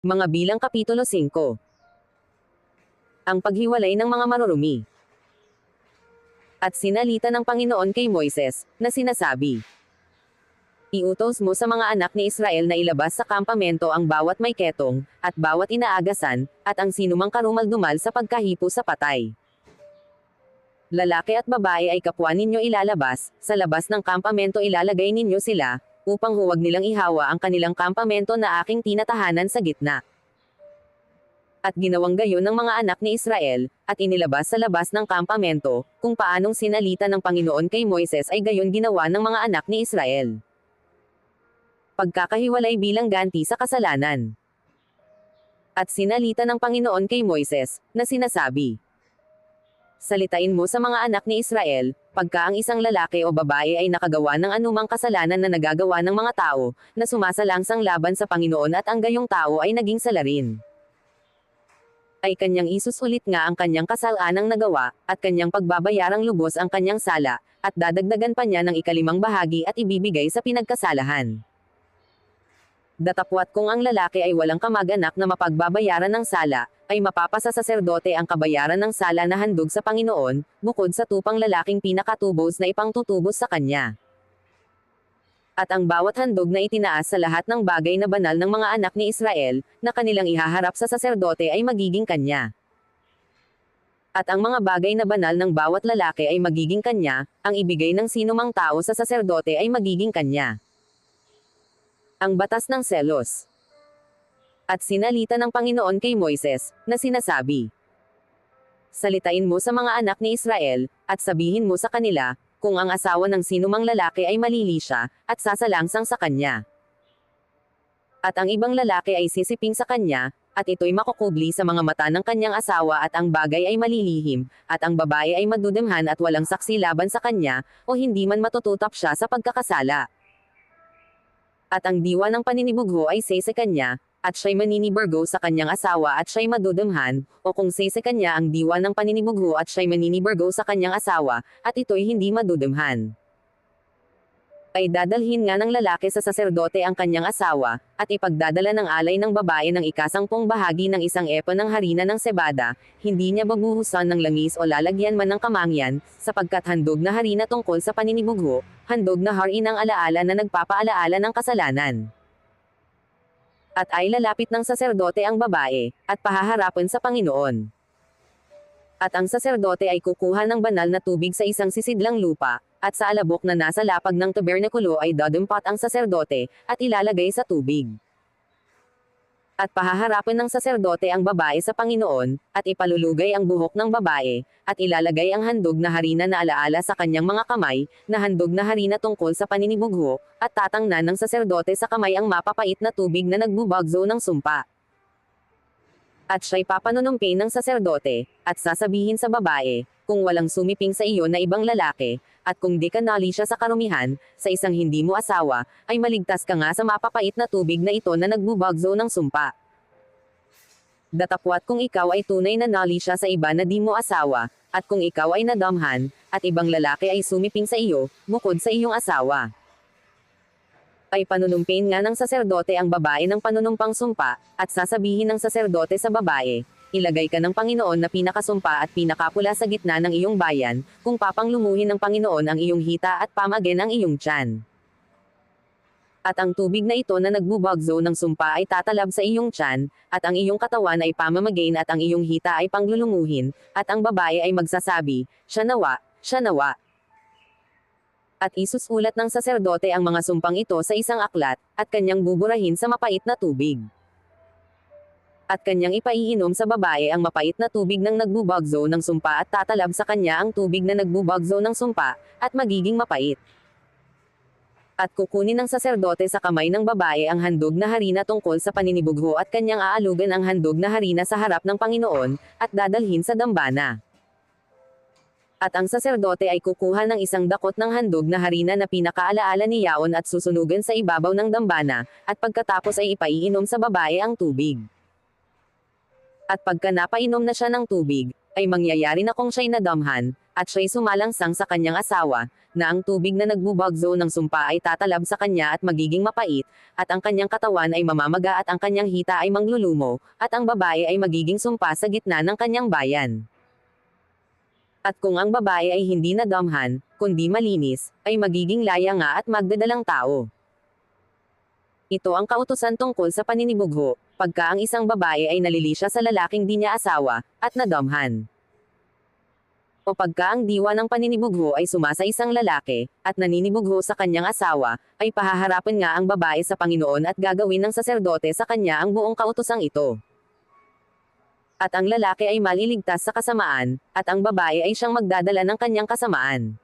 Mga bilang Kapitulo 5. Ang paghiwalay ng mga marurumi. At sinalita ng Panginoon kay Moises, na sinasabi, iutos mo sa mga anak ni Israel na ilabas sa kampamento ang bawat may ketong, at bawat inaagasan, at ang sinumang karumaldumal sa pagkahipo sa patay. Lalaki at babae ay kapwa ninyo ilalabas, sa labas ng kampamento ilalagay ninyo sila, upang huwag nilang ihawa ang kanilang kampamento na aking tinatahanan sa gitna. At ginawang gayon ng mga anak ni Israel, at inilabas sa labas ng kampamento, kung paanong sinalita ng Panginoon kay Moises ay gayon ginawa ng mga anak ni Israel. Pagkakahiwalay bilang ganti sa kasalanan. At sinalita ng Panginoon kay Moises, na sinasabi, salitain mo sa mga anak ni Israel, pagka ang isang lalaki o babae ay nakagawa ng anumang kasalanan na nagagawa ng mga tao, na sumasalangsang laban sa Panginoon at ang gayong tao ay naging salarin, ay kanyang isusulit nga ang kanyang kasalanang nagawa, at kanyang pagbabayarang lubos ang kanyang sala, at dadagdagan pa niya ng 5 bahagi at ibibigay sa pinagkasalahan. Datapwat kung ang lalaki ay walang kamag-anak na mapagbabayaran ng sala, ay mapapasa sa saserdote ang kabayaran ng sala na handog sa Panginoon, bukod sa tupang lalaking pinakatubos na ipangtutubos sa kanya. At ang bawat handog na itinaas sa lahat ng bagay na banal ng mga anak ni Israel, na kanilang ihaharap sa saserdote ay magiging kanya. At ang mga bagay na banal ng bawat lalaki ay magiging kanya, ang ibigay ng sinumang tao sa saserdote ay magiging kanya. Ang batas ng selos. At sinalita ng Panginoon kay Moises, na sinasabi, salitain mo sa mga anak ni Israel, at sabihin mo sa kanila, kung ang asawa ng sinumang lalaki ay malili siya, at sasalangsang sa kanya. At ang ibang lalaki ay sisiping sa kanya, at ito'y makukubli sa mga mata ng kanyang asawa at ang bagay ay malilihim, at ang babae ay madudumhan at walang saksi laban sa kanya, o hindi man matututap siya sa pagkakasala. At ang diwa ng paninibugho ay say sa kanya, at siya'y maniniburgo sa kanyang asawa at siya'y madudumhan, o kung say sa kanya ang diwa ng paninibugho at siya'y maniniburgo sa kanyang asawa, at ito'y hindi madudumhan, ay dadalhin nga ng lalaki sa saserdote ang kanyang asawa, at ipagdadala ng alay ng babae ng 10 bahagi ng 1 epa ng harina ng sebada, hindi niya babuhusan ng langis o lalagyan man ng kamangyan, sapagkat handog na harina tungkol sa paninibugho, handog na harinang alaala na nagpapaalaala ng kasalanan. At ay lalapit ng saserdote ang babae, at pahaharapin sa Panginoon. At ang saserdote ay kukuha ng banal na tubig sa isang sisidlang lupa, at sa alabok na nasa lapag ng tabernakulo ay dadumpat ang saserdote, at ilalagay sa tubig. At pahaharapin ng saserdote ang babae sa Panginoon, at ipalulugay ang buhok ng babae, at ilalagay ang handog na harina na alaala sa kanyang mga kamay, na handog na harina tungkol sa paninibugho, at tatangnan ng saserdote sa kamay ang mapapait na tubig na nagbubagzo ng sumpa. At siya'y papanunumpin ng saserdote, at sasabihin sa babae, kung walang sumiping sa iyo na ibang lalaki, at kung di ka nali siya sa karumihan, sa isang hindi mo asawa, ay maligtas ka nga sa mapapait na tubig na ito na nagbubagzo ng sumpa. Datapwat kung ikaw ay tunay na nali siya sa iba na di mo asawa, at kung ikaw ay nadamhan, at ibang lalaki ay sumiping sa iyo, bukod sa iyong asawa, ay panunumpin nga ng saserdote ang babae ng panunumpang sumpa, at sasabihin ng saserdote sa babae, ilagay ka ng Panginoon na pinakasumpa at pinakapula sa gitna ng iyong bayan, kung papanglumuhin ng Panginoon ang iyong hita at pamagen ang iyong tiyan. At ang tubig na ito na nagbubagzo ng sumpa ay tatalab sa iyong tiyan, at ang iyong katawan ay pamamagain at ang iyong hita ay panglulumuhin, at ang babae ay magsasabi, siya nawa, siya nawa. At isusulat ng saserdote ang mga sumpang ito sa isang aklat, at kanyang buburahin sa mapait na tubig. At kanyang ipaiinom sa babae ang mapait na tubig ng nagbubagzo ng sumpa at tatalab sa kanya ang tubig na nagbubagzo ng sumpa, at magiging mapait. At kukunin ng saserdote sa kamay ng babae ang handog na harina tungkol sa paninibugho at kanyang aalugan ang handog na harina sa harap ng Panginoon, at dadalhin sa dambana. At ang saserdote ay kukuha ng 1 dakot ng handog na harina na pinakaalaala ni Yaon at susunugan sa ibabaw ng dambana, at pagkatapos ay ipaiinom sa babae ang tubig. At pagka napainom na siya ng tubig, ay mangyayari na kung siya'y nadamhan, at siya'y sumalangsang sa kanyang asawa, na ang tubig na nagbubagzo ng sumpa ay tatalab sa kanya at magiging mapait, at ang kanyang katawan ay mamamaga at ang kanyang hita ay manglulumo, at ang babae ay magiging sumpa sa gitna ng kanyang bayan. At kung ang babae ay hindi nadamhan, kundi malinis, ay magiging laya nga at magdadalang tao. Ito ang kautusan tungkol sa paninibugho, pagka ang isang babae ay nalilisya sa lalaking di niya asawa, at nadamhan. O pagka ang diwa ng paninibugho ay sumasa isang lalaki, at naninibugho sa kanyang asawa, ay pahaharapin nga ang babae sa Panginoon at gagawin ng saserdote sa kanya ang buong kautusang ito. At ang lalaki ay maliligtas sa kasamaan, at ang babae ay siyang magdadala ng kanyang kasamaan.